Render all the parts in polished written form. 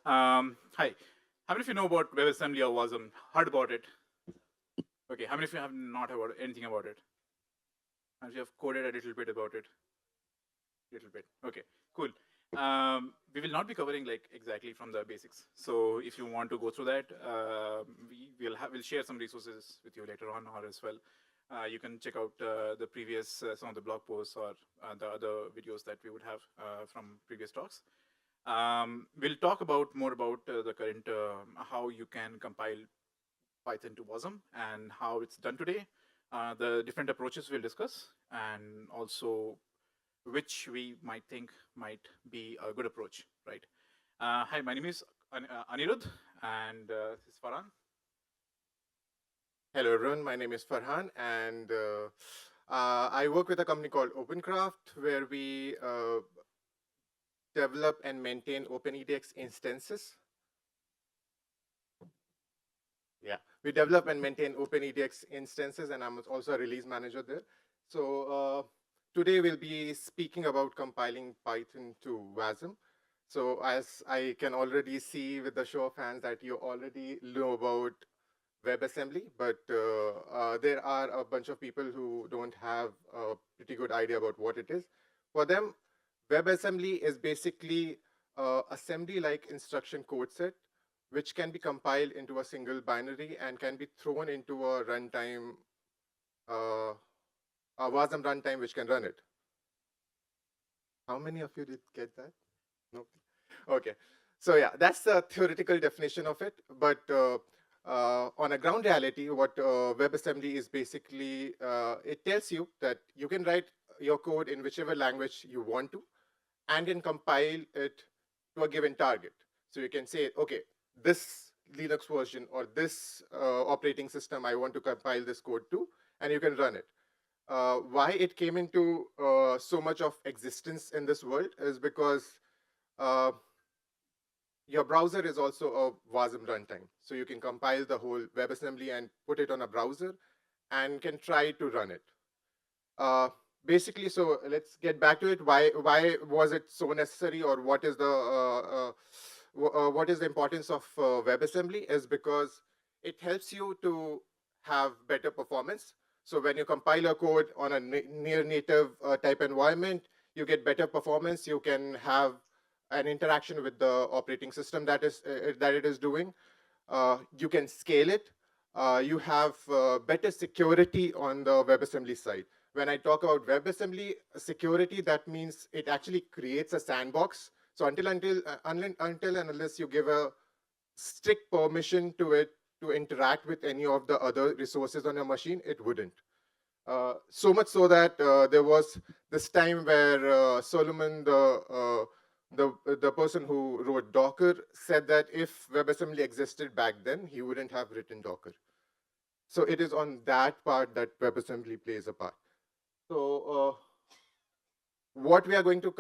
Hi. How many of you know about WebAssembly or WASM? Heard about it? Okay. How many of you have not heard anything about it? How many of you have coded a little bit about it? Little bit. Okay. Cool. We will not be covering like exactly from the basics. So if you want to go through that, we'll share some resources with you later on, or as well. You can check out the previous some of the blog posts or the other videos that we would have from previous talks. We'll talk about more about the current how you can compile Python to WASM and how it's done today, the different approaches we'll discuss, and also which we might think might be a good approach, right? Hi, my name is Anirudha, and this is Farhaan. Hello everyone, my name is Farhaan and I work with a company called OpenCraft where we develop and maintain OpenEDX instances. Yeah, we develop and maintain OpenEDX instances and I'm also a release manager there. So today we'll be speaking about compiling Python to WASM. So as I can already see with the show of hands that you already know about WebAssembly, but there are a bunch of people who don't have a pretty good idea about what it is. For them, WebAssembly is basically assembly-like instruction code set, which can be compiled into a single binary and can be thrown into a runtime, a WASM runtime which can run it. How many of you did get that? No. Okay. So yeah, that's the theoretical definition of it. But on a ground reality, what WebAssembly is basically, it tells you that you can write your code in whichever language you want to and then compile it to a given target. So you can say, okay, this Linux version or this operating system, I want to compile this code to, and you can run it. Why it came into so much of existence in this world is because uh, your browser is also a WASM runtime. So you can compile the whole WebAssembly and put it on a browser and can try to run it. Uh, Basically, so let's get back to it. Why was it so necessary, or what is the importance of WebAssembly? Is because it helps you to have better performance. So when you compile a code on a near native type environment, you get better performance. You can have an interaction with the operating system that it is doing. You can scale it. You have better security on the WebAssembly side. When I talk about WebAssembly security, that means it actually creates a sandbox. So until and unless you give a strict permission to it to interact with any of the other resources on your machine, it wouldn't. So much so that there was this time where Solomon, the person who wrote Docker, said that if WebAssembly existed back then, he wouldn't have written Docker. So it is on that part that WebAssembly plays a part. So what we are going to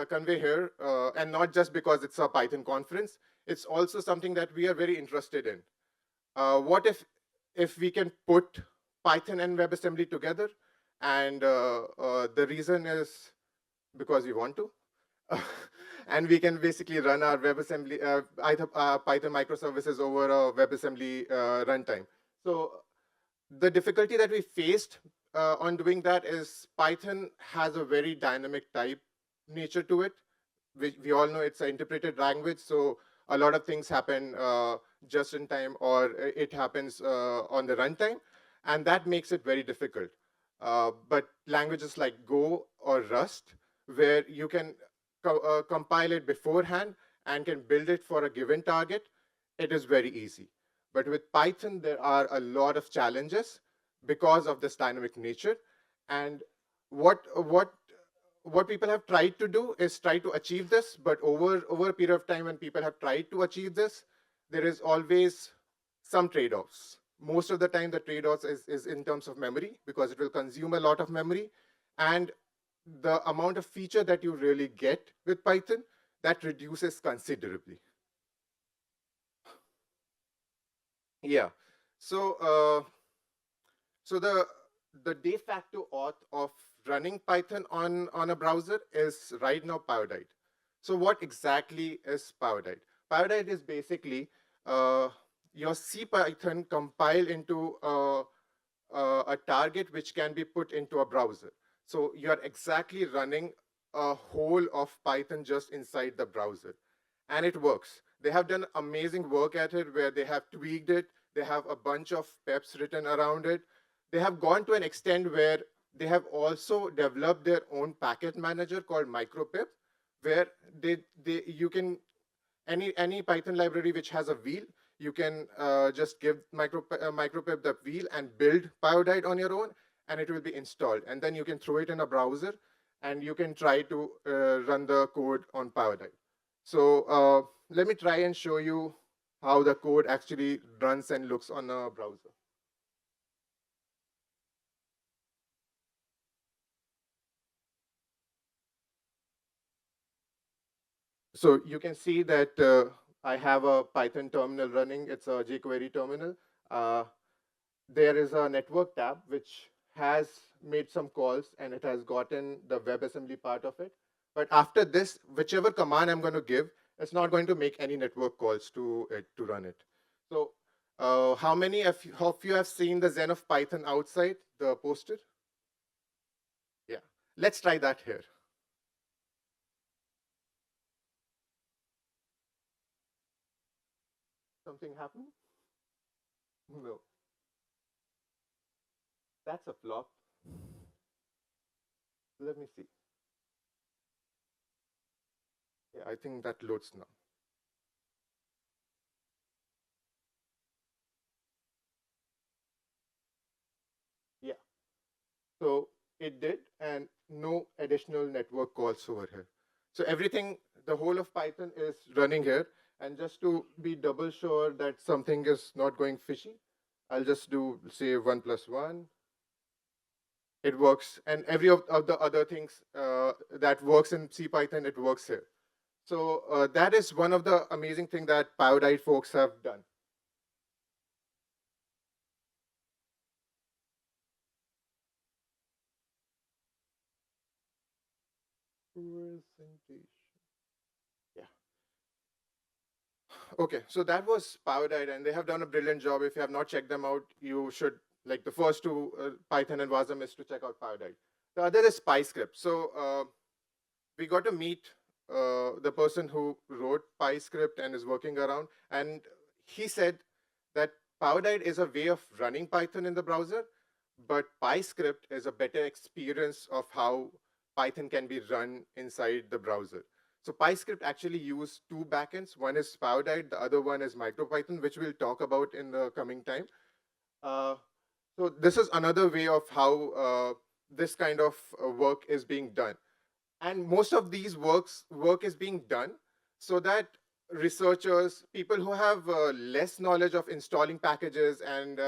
convey here, and not just because it's a Python conference, it's also something that we are very interested in. What if we can put Python and WebAssembly together? And the reason is because we want to. And we can basically run our WebAssembly, either Python microservices over a WebAssembly runtime. So the difficulty that we faced on doing that is Python has a very dynamic type nature to it. We all know it's an interpreted language, so a lot of things happen just in time, or it happens on the runtime, and that makes it very difficult. But languages like Go or Rust, where you can compile it beforehand and can build it for a given target, it is very easy. But with Python, there are a lot of challenges because of this dynamic nature. And what people have tried to do is try to achieve this, but over a period of time when people have tried to achieve this, there is always some trade-offs. Most of the time, the trade-offs is in terms of memory, because it will consume a lot of memory, and the amount of feature that you really get with Python, that reduces considerably. Yeah. So so the de facto auth of running Python on a browser is right now Pyodide. So what exactly is Pyodide? Pyodide is basically your CPython compiled into a target which can be put into a browser. So you're exactly running a whole of Python just inside the browser. And it works. They have done amazing work at it where they have tweaked it. They have a bunch of peps written around it. They have gone to an extent where they have also developed their own packet manager called micropip, where you can, any Python library which has a wheel, you can just give micropip the wheel and build Pyodide on your own, and it will be installed. And then you can throw it in a browser, and you can try to run the code on Pyodide. So let me try and show you how the code actually runs and looks on a browser. So you can see that I have a Python terminal running. It's a jQuery terminal. There is a network tab which has made some calls, and it has gotten the WebAssembly part of it. But after this, whichever command I'm going to give, it's not going to make any network calls to it to run it. So how many of you have seen the Zen of Python outside the poster? Yeah. Let's try that here. Something happened? No. That's a flop. Let me see. Yeah, I think that loads now. Yeah. So it did, and no additional network calls over here. So everything, the whole of Python is running here. And just to be double sure that something is not going fishy, I'll just do, say, 1 + 1. It works. And every of the other things that works in CPython, it works here. So that is one of the amazing things that Pyodide folks have done. Presentation. Yeah. Okay, so that was Pyodide, and they have done a brilliant job. If you have not checked them out, you should, like the first two, Python and WASM, is to check out Pyodide. The other is PyScript. So we got to meet the person who wrote PyScript and is working around, and he said that Pyodide is a way of running Python in the browser, but PyScript is a better experience of how Python can be run inside the browser. So PyScript actually uses two backends. One is Pyodide, the other one is MicroPython, which we'll talk about in the coming time. So this is another way of how this kind of work is being done. And most of these work is being done so that researchers, people who have less knowledge of installing packages and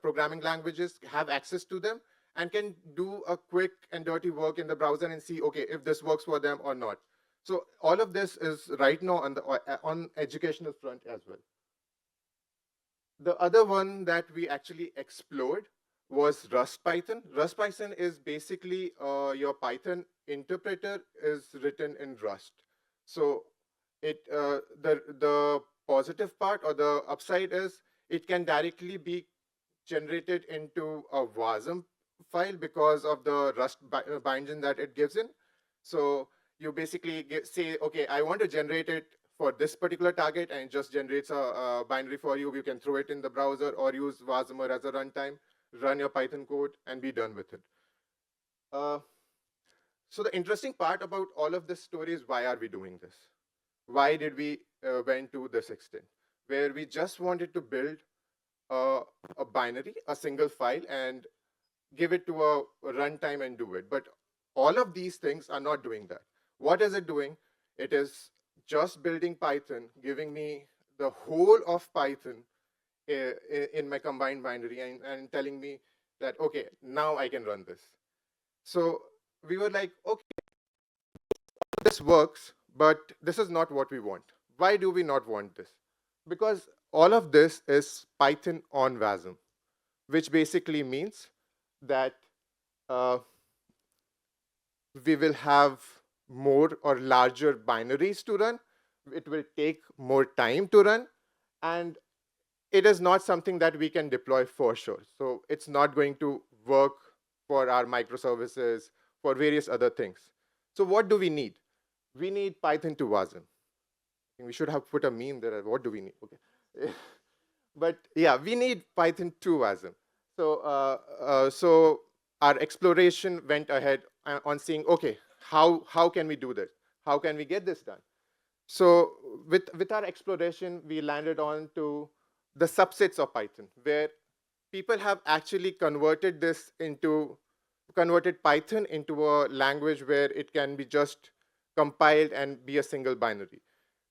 programming languages, have access to them and can do a quick and dirty work in the browser and see, okay, if this works for them or not. So all of this is right now on the on educational front as well. The other one that we actually explored was RustPython. RustPython is basically your Python interpreter is written in Rust. So the positive part or the upside is it can directly be generated into a WASM file because of the Rust binding that it gives in. So you basically say, okay, I want to generate it for this particular target, and it just generates a binary for you. You can throw it in the browser or use Wasmer as a runtime, run your Python code, and be done with it. So the interesting part about all of this story is, why are we doing this? Why did we went to this extent, where we just wanted to build a binary, a single file, and give it to a runtime and do it? But all of these things are not doing that. What is it doing? It is just building Python, giving me the whole of Python in my combined binary, and telling me that, okay, now I can run this. So we were like, okay, this works, but this is not what we want. Why do we not want this? Because all of this is Python on WASM, which basically means that we will have more or larger binaries to run, it will take more time to run, and it is not something that we can deploy for sure. So it's not going to work for our microservices, for various other things. So what do we need? We need Python-to-WASM. We should have put a meme there. What do we need? Okay. But yeah, we need Python-to-WASM. So our exploration went ahead on seeing, okay, how can we do this? How can we get this done? So with our exploration, we landed on to the subsets of Python, where people have actually converted Python into a language where it can be just compiled and be a single binary.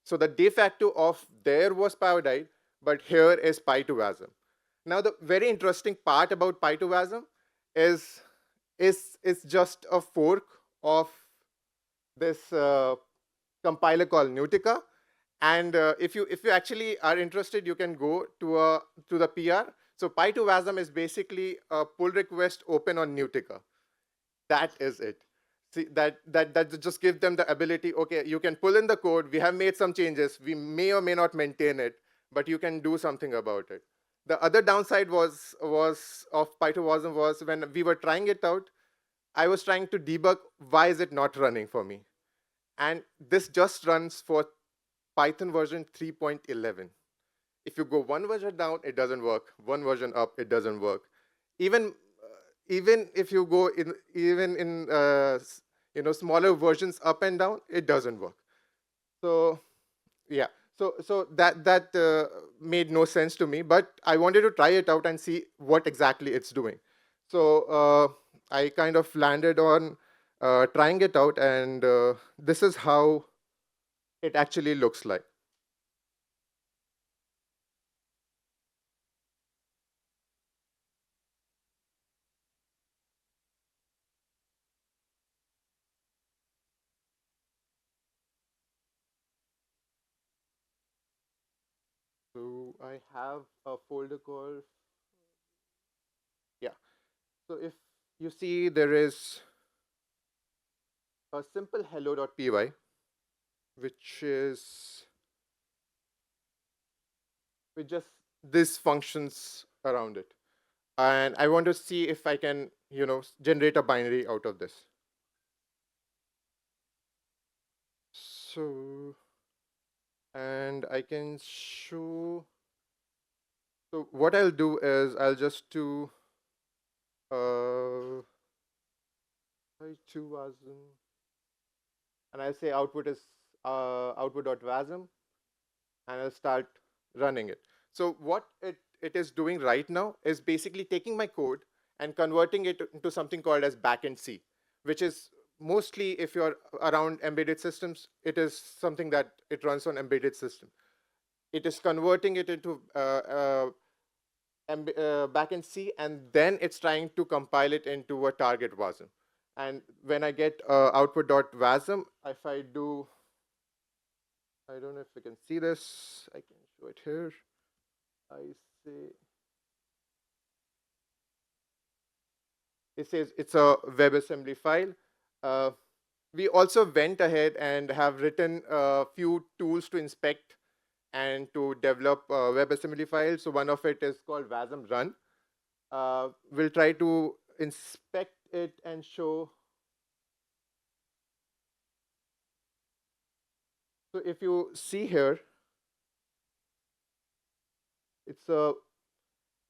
So the de facto of there was Pyodide, but here is Py2WASM. Now the very interesting part about Py2WASM is just a fork of this compiler called Nutica. And if you actually are interested, you can go to the PR. So Py2WASM is basically a pull request open on Nutica. That is it. See, that just gives them the ability, okay, you can pull in the code, we have made some changes, we may or may not maintain it, but you can do something about it. The other downside was of Py2WASM was when we were trying it out, I was trying to debug why is it not running for me. And this just runs for Python version 3.11. If you go one version down, it doesn't work. One version up, it doesn't work. Even if you go in smaller versions up and down, it doesn't work. So yeah, so that made no sense to me. But I wanted to try it out and see what exactly it's doing. So I kind of landed on trying it out, and this is how it actually looks like. So I have a folder called, yeah. So if you see, there is a simple hello.py, which is with just these functions around it. And I want to see if I can, generate a binary out of this. So, and I can show, so what I'll do is I'll just do Py2WASM, and I'll say output is output.wasm, and I'll start running it. So what it is doing right now is basically taking my code and converting it into something called as backend C, which is mostly, if you're around embedded systems, it is something that it runs on embedded system. It is converting it into backend C, and then it's trying to compile it into a target WASM. And when I get output.wasm, if I do, I don't know if you can see this, I can show it here. I say, it says it's a WebAssembly file. We also went ahead and have written a few tools to inspect and to develop WebAssembly files. So one of it is called WASM run. We'll try to inspect it and show. So if you see here,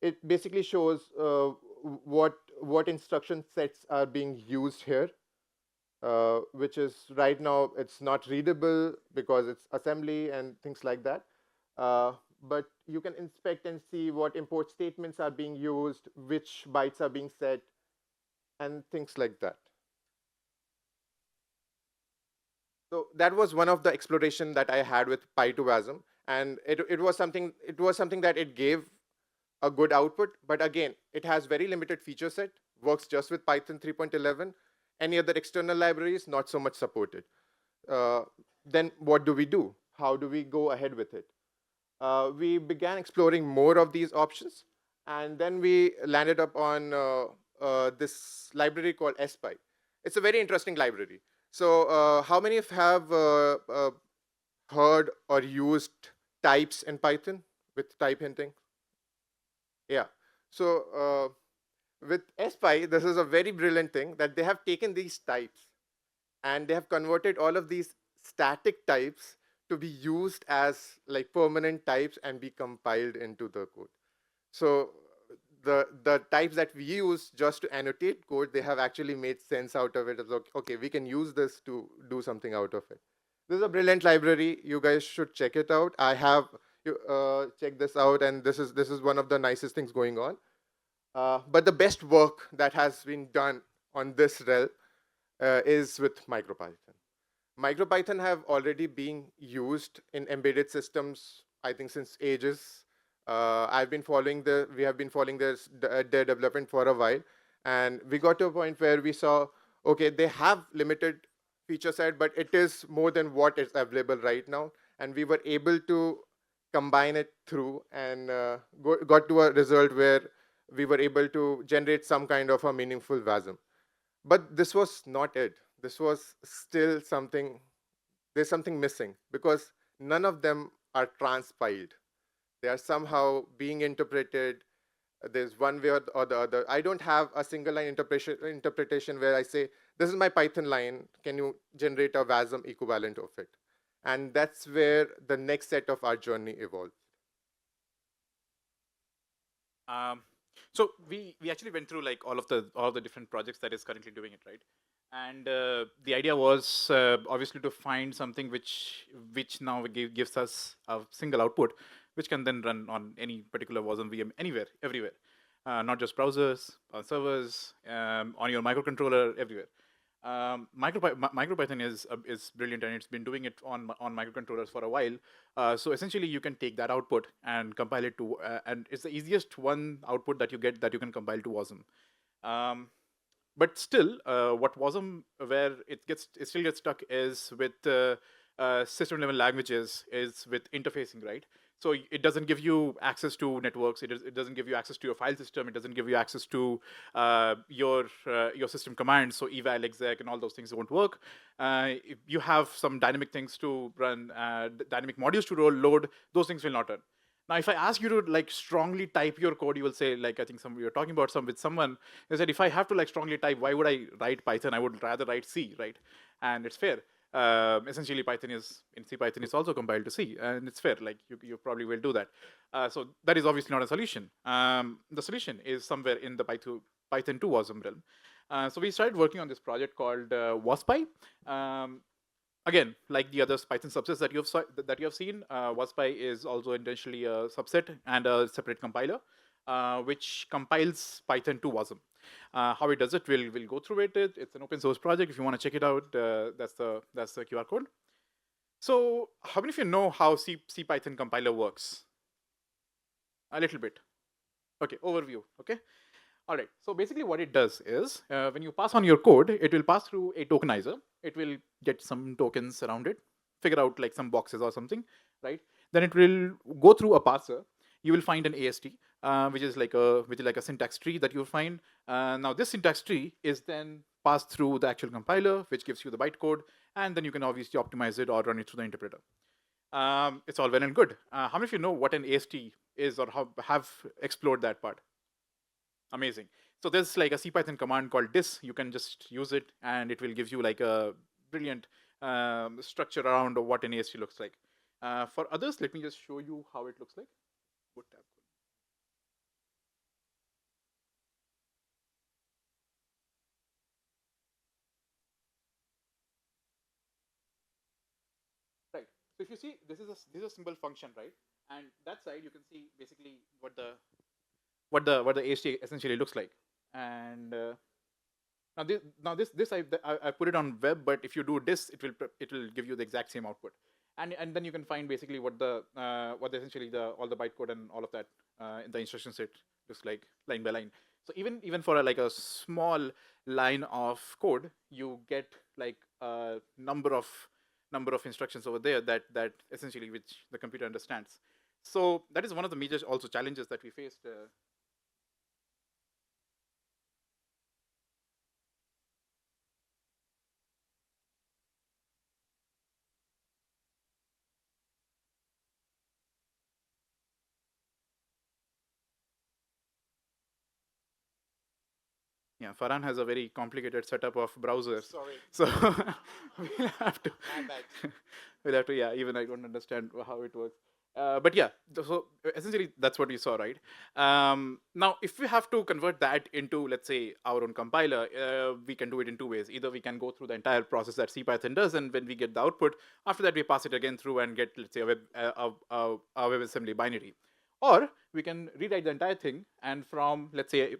it basically shows what instruction sets are being used here. Which is right now it's not readable because it's assembly and things like that. But you can inspect and see what import statements are being used, which bytes are being set, and things like that. So that was one of the exploration that I had with Py2WASM, and it was something that it gave a good output, but again, it has very limited feature set, works just with Python 3.11. Any other external libraries, not so much supported. Then what do we do? How do we go ahead with it? We began exploring more of these options, and then we landed up on this library called SPy. It's a very interesting library. So how many of you have heard or used types in Python with type hinting? Yeah. So with SPy, this is a very brilliant thing that they have taken these types and they have converted all of these static types to be used as like permanent types and be compiled into the code. So the types that we use just to annotate code, they have actually made sense out of it. As okay, we can use this to do something out of it. This is a brilliant library. You guys should check it out. I have checked this out, and this is one of the nicest things going on. But the best work that has been done on this realm is with MicroPython. MicroPython have already been used in embedded systems, I think, since ages. We have been following their development for a while, and we got to a point where we saw, okay, they have limited feature set, but it is more than what is available right now, and we were able to combine it through and got to a result where we were able to generate some kind of a meaningful WASM. But this was not it. This was still something, there's something missing because none of them are transpiled. They are somehow being interpreted. There's one way or the other. I don't have a single line interpretation where I say, this is my Python line. Can you generate a WASM equivalent of it? And that's where the next set of our journey evolved. So we actually went through like all the different projects that is currently doing it, right? And the idea was obviously to find something which now gives us a single output, which can then run on any particular WASM VM anywhere, everywhere, not just browsers, servers, on your microcontroller, everywhere. MicroPython is brilliant, and it's been doing it on microcontrollers for a while. So essentially, you can take that output and compile it to, and it's the easiest one output that you get that you can compile to WASM. But still, what WASM, where it still gets stuck is with system level languages, is with interfacing, right? So it doesn't give you access to networks. It doesn't give you access to your file system. It doesn't give you access to your system commands. So eval, exec, and all those things won't work. If you have some dynamic things to run, dynamic modules to load, those things will not run. Now, if I ask you to like strongly type your code, you will say, like, I think we were talking about with someone, they said, if I have to like strongly type, why would I write Python? I would rather write C, right? And it's fair. Essentially, CPython is also compiled to C, and it's fair. Like you probably will do that. So that is obviously not a solution. The solution is somewhere in the Python-to-WASM realm. So we started working on this project called Waspy. Again, like the other Python subsets that you have seen, Waspy is also intentionally a subset and a separate compiler, which compiles Python to WASM. How it does it, we'll go through it. It's an open source project. If you want to check it out, that's the QR code. So how many of you know how CPython compiler works? A little bit. Okay, overview. Okay. All right, so basically what it does is, when you pass on your code, it will pass through a tokenizer. It will get some tokens around it, figure out like some boxes or something, right? Then it will go through a parser. You will find an AST, which is like a syntax tree that you'll find. Now this syntax tree is then passed through the actual compiler, which gives you the bytecode, and then you can obviously optimize it or run it through the interpreter. It's all well and good. How many of you know what an AST is or have explored that part? Amazing. So there's like a CPython command called dis. You can just use it, and it will give you like a brilliant structure around what an AST looks like. For others, let me just show you how it looks like. What tab? Right. So if you see, this is a symbol function, right? And that side you can see basically what the AST essentially looks like. And now this I put it on web, but if you do this, it will give you the exact same output. And then you can find basically what essentially all the bytecode and all of that in the instruction set looks like line by line. So even for like a small line of code, you get like a number of instructions over there that essentially which the computer understands. So that is one of the major also challenges that we faced. Yeah, Farhan has a very complicated setup of browsers. Sorry. So we'll have to. My bad. We'll have to. Yeah, even I don't understand how it works. But yeah, so essentially that's what you saw, right? Now, if we have to convert that into, let's say, our own compiler, we can do it in two ways. Either we can go through the entire process that CPython does, and when we get the output, after that we pass it again through and get, let's say, a WebAssembly binary. Or we can rewrite the entire thing, and from let's say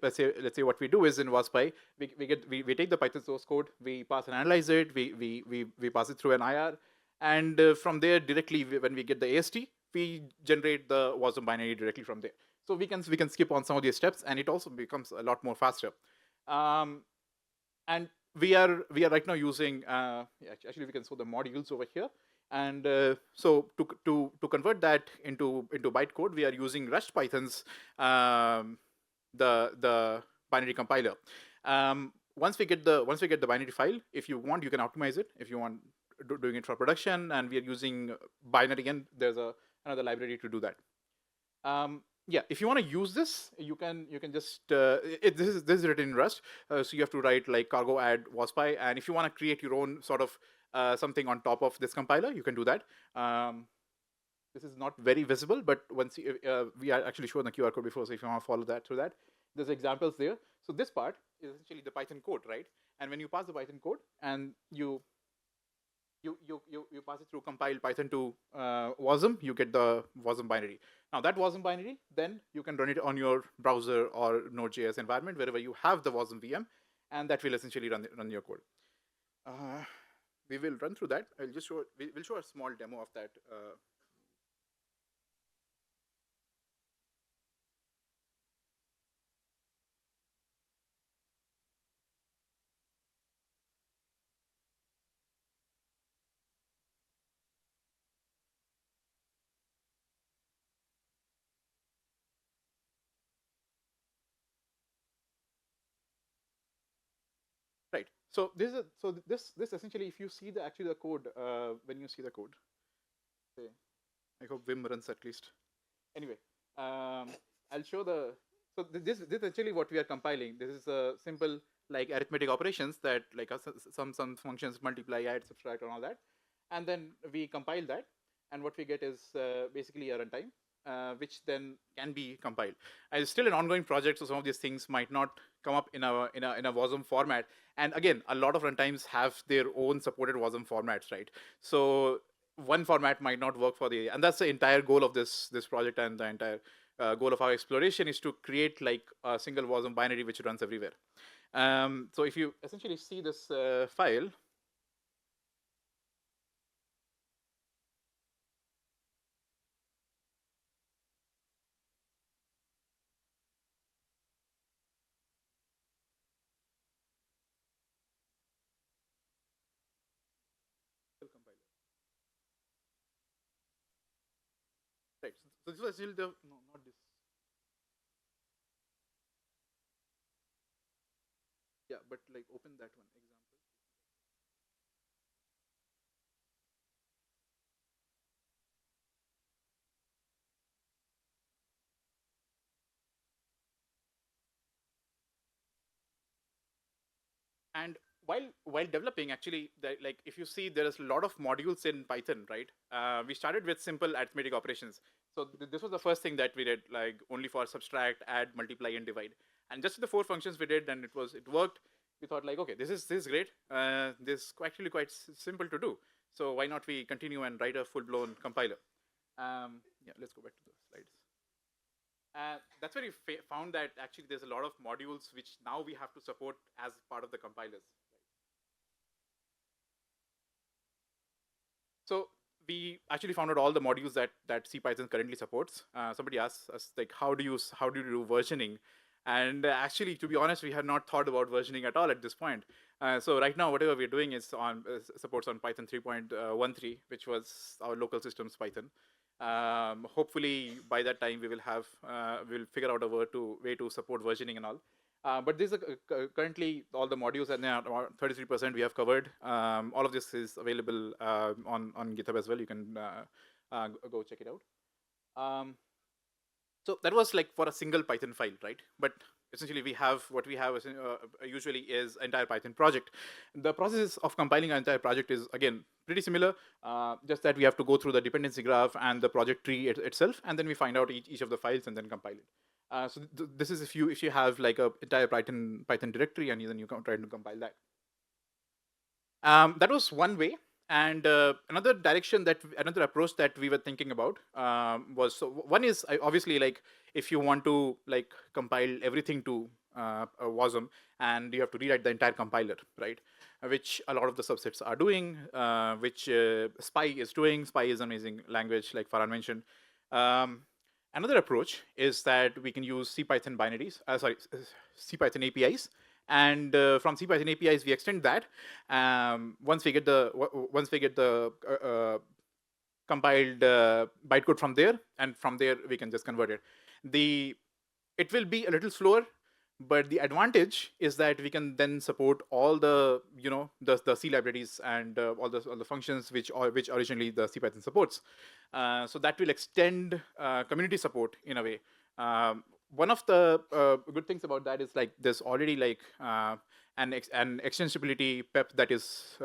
what we do is in Waspy, we take the Python source code, we pass and analyze it, we pass it through an IR, and from there directly when we get the AST, we generate the WASM binary directly from there. So we can skip on some of these steps, and it also becomes a lot more faster. And we are right now using actually we can show the modules over here. And so to convert that into bytecode, we are using RustPython's the binary compiler. Once we get the binary file, if you want, you can optimize it. If you want doing it for production, and we are using binary again, there's another library to do that. Yeah, if you want to use this, you can just this is written in Rust, so you have to write like cargo add waspy, and if you want to create your own sort of something on top of this compiler, you can do that. This is not very visible, but once we are actually showing the QR code before, so if you want to follow that through that, there's examples there. So this part is essentially the Python code, right? And when you pass the Python code and you pass it through compile Python to WASM, you get the WASM binary. Now that WASM binary, then you can run it on your browser or Node.js environment, wherever you have the WASM VM, and that will essentially run your code. We will run through that. I'll just we'll show a small demo of that. Right. So this essentially, if you see the code, when you see the code, okay, I hope Vim runs at least. Anyway, I'll show the. So this is actually what we are compiling. This is a simple like arithmetic operations that like some functions multiply, add, subtract, and all that, and then we compile that, and what we get is basically a runtime. Which then can be compiled. And it's still an ongoing project, so some of these things might not come up in a WASM format. And again, a lot of runtimes have their own supported WASM formats, right? So one format might not work for the, and that's the entire goal of this project, and the entire goal of our exploration is to create like a single WASM binary which runs everywhere. So if you essentially see this file. Right. So this was still the no, not this. Yeah, but like open that one example. And while developing, actually, like if you see, there is a lot of modules in Python, right? We started with simple arithmetic operations. So this was the first thing that we did, like only for subtract, add, multiply, and divide. And just the 4 functions we did, and it worked. We thought like, okay, this is great. This is actually quite simple to do. So why not we continue and write a full-blown compiler? Yeah, let's go back to the slides. That's where we found that actually there's a lot of modules which now we have to support as part of the compilers. So we actually found out all the modules that CPython currently supports. Somebody asked us like, how do you do versioning? And actually, to be honest, we had not thought about versioning at all at this point. So right now, whatever we're doing is on supports on Python 3.13, which was our local systems Python. Hopefully, by that time, we will have we'll figure out a way to support versioning and all. But this is currently all the modules, and about 33% we have covered. All of this is available on GitHub as well. You can go check it out. So that was like for a single Python file, right? But essentially we have what we have usually is entire Python project. The process of compiling an entire project is again pretty similar, just that we have to go through the dependency graph and the project tree itself, and then we find out each of the files and then compile it. So this is if you have like a entire Python directory and then you can try to compile that. That was one way. And another approach that we were thinking about was, so one is obviously like if you want to like compile everything to WASM, and you have to rewrite the entire compiler, right? Which a lot of the subsets are doing, which Spy is doing. Spy is an amazing language, like Farhaan mentioned. Another approach is that we can use CPython binaries, CPython APIs, and from CPython APIs we extend that. Once we get the compiled bytecode from there, and from there we can just convert it. It will be a little slower, but the advantage is that we can then support all the the C libraries and all the functions which originally the CPython supports. So that will extend community support in a way. One of the good things about that is like there's already like an extensibility PEP that is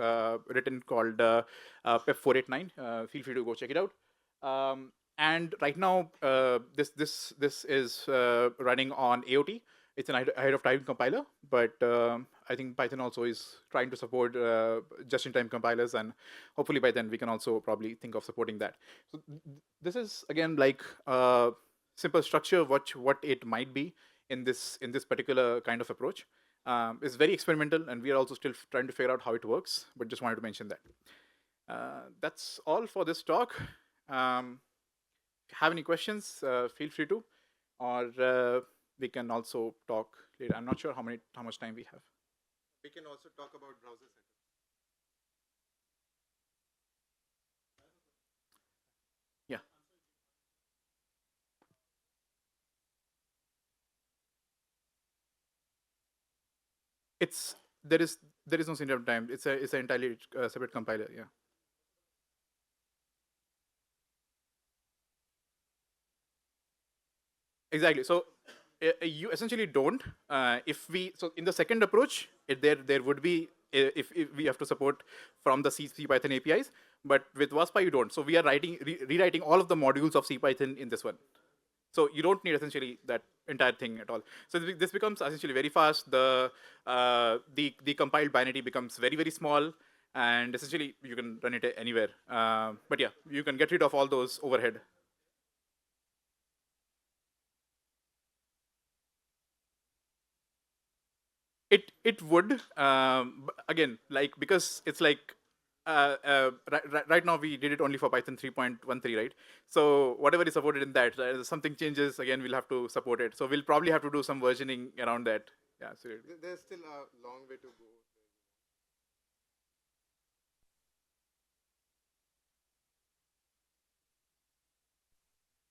written called PEP 489. Feel free to go check it out. And right now, this is running on AOT. It's an ahead of time compiler, but I think Python also is trying to support just-in-time compilers, and hopefully by then we can also probably think of supporting that. So this is again like a simple structure what it might be in this particular kind of approach. It's very experimental, and we are also still trying to figure out how it works. But just wanted to mention that. That's all for this talk. If you have any questions, feel free to, or we can also talk later. I'm not sure how much time we have. We can also talk about browser setup. Yeah. There is no syntax time. It's an entirely separate compiler. Yeah. Exactly. So you essentially don't. So in the second approach, there would be if we have to support from the CPython APIs, but with Waspy you don't. So we are rewriting all of the modules of CPython in this one. So you don't need essentially that entire thing at all. So this becomes essentially very fast. The compiled binary becomes very small, and essentially you can run it anywhere. But yeah, you can get rid of all those overhead. It would again, like, because it's like right now we did it only for Python 3.13, right? So whatever is supported in that, something changes again, we'll have to support it. So we'll probably have to do some versioning around that. Yeah, so There's still a long way to go.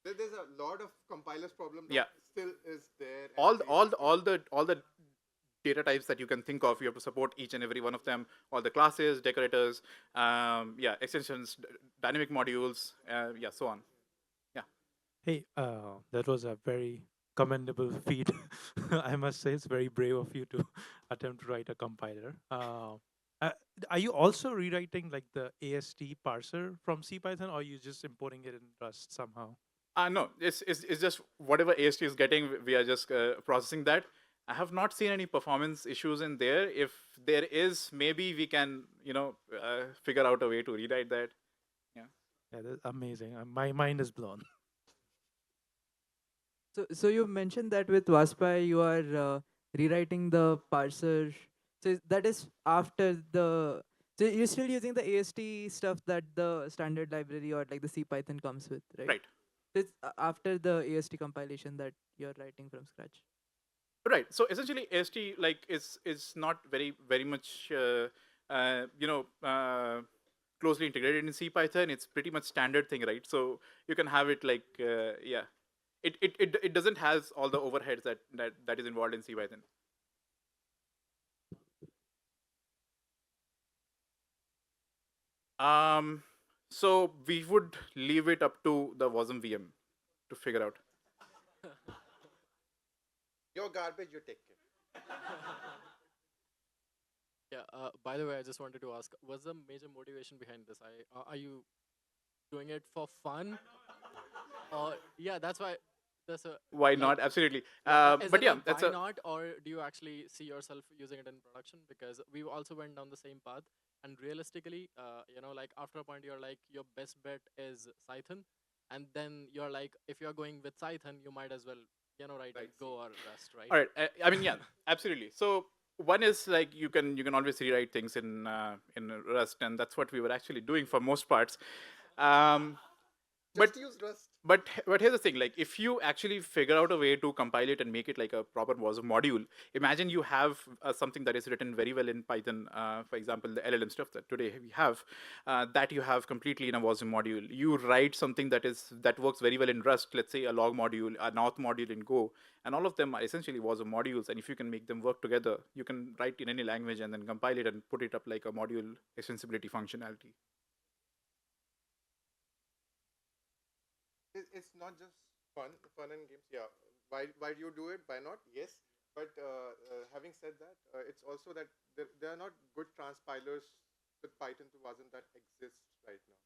There's a lot of compilers problem that yeah, still is there. all the data types that you can think of, you have to support each and every one of them. All the classes, decorators, yeah, extensions, dynamic modules, yeah, so on. Yeah. Hey, that was a very commendable feat. I must say, it's very brave of you to attempt to write a compiler. Uh, are you also rewriting like the AST parser from CPython, or are you just importing it in Rust somehow? No, it's just whatever AST is getting, we are just processing that. I have not seen any performance issues in there. If there is, maybe we can, figure out a way to rewrite that. Yeah. Yeah, that's amazing. My mind is blown. So you mentioned that with Waspy you are rewriting the parser. So that is after the. So you're still using the AST stuff that the standard library or like the CPython comes with, right? Right. So it's after the AST compilation that you're writing from scratch. Right. So essentially, AST like is not very much closely integrated in CPython. It's pretty much standard thing, right? So you can have it like yeah. It doesn't has all the overheads that is involved in CPython. So we would leave it up to the WASM VM to figure out. Your garbage, you take it. Yeah. By the way, I just wanted to ask: what's the major motivation behind this? Are you doing it for fun? Or yeah, that's why. That's a Why like. not? Absolutely. Yeah, is But it a yeah, that's why a not, or do you actually see yourself using it in production? Because we also went down the same path, and realistically, like after a point, you're like your best bet is Python, and then you're like, if you're going with Python, you might as well, write in Right, Go or Rust, right? all right. I mean, yeah, absolutely. So one is like you can always rewrite things in Rust, and that's what we were actually doing for most parts. Um, but Just use Rust. but here's the thing, like if you actually figure out a way to compile it and make it like a proper WASM module, imagine you have something that is written very well in Python, for example the LLM stuff that today we have, that you have completely in a WASM module. You write something that works very well in Rust, let's say a log module, a north module in Go, and all of them are essentially WASM modules, and if you can make them work together, you can write in any language and then compile it and put it up like a module extensibility functionality. It's not just fun and games. Yeah. Why do you do it? Why not? Yes. But having said that, it's also that there are not good transpilers with Python to WASM that exist right now,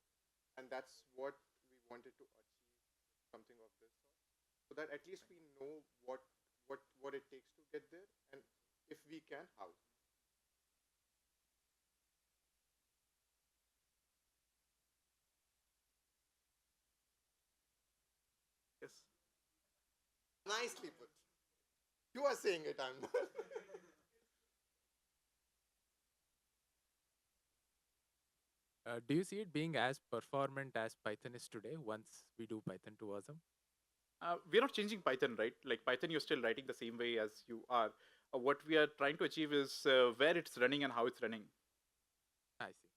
and that's what we wanted to achieve, something of this sort, so that at least we know what it takes to get there, and if we can, how. Yes. Nicely put. You are saying it, I'm not. Do you see it being as performant as Python is today once we do Python to WASM? We're not changing Python, right? Like Python, you're still writing the same way as you are. What we are trying to achieve is where it's running and how it's running. I see.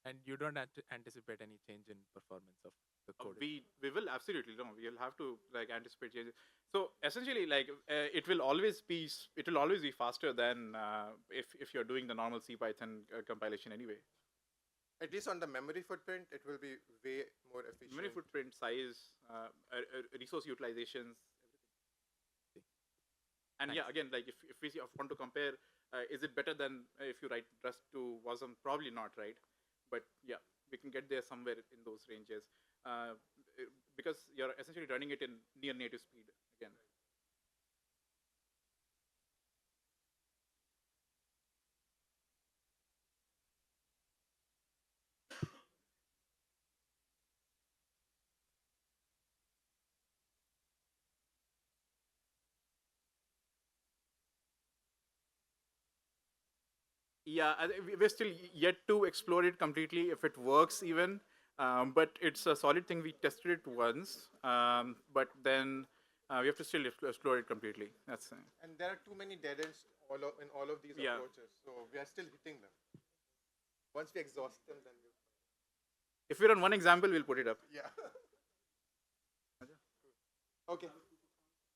And you don't anticipate any change in performance of the code? We will absolutely no. We'll have to like anticipate changes. So essentially, like it will always be faster than if you're doing the normal CPython compilation anyway. At least on the memory footprint, it will be way more efficient. Memory footprint, size, resource utilizations, See. and yeah, Thanks. again, like if we want to compare, is it better than if you write Rust to WASM? Probably not, right? But yeah, we can get there somewhere in those ranges, because you're essentially running it in near native speed again. Yeah, we're still yet to explore it completely if it works even, but it's a solid thing. We tested it once, but then we have to still explore it completely. That's And there are too many dead ends in all of these Yeah. approaches, so we are still hitting them. Once we exhaust them, then we'll. if we're on one example, we'll put it up. Yeah. Okay.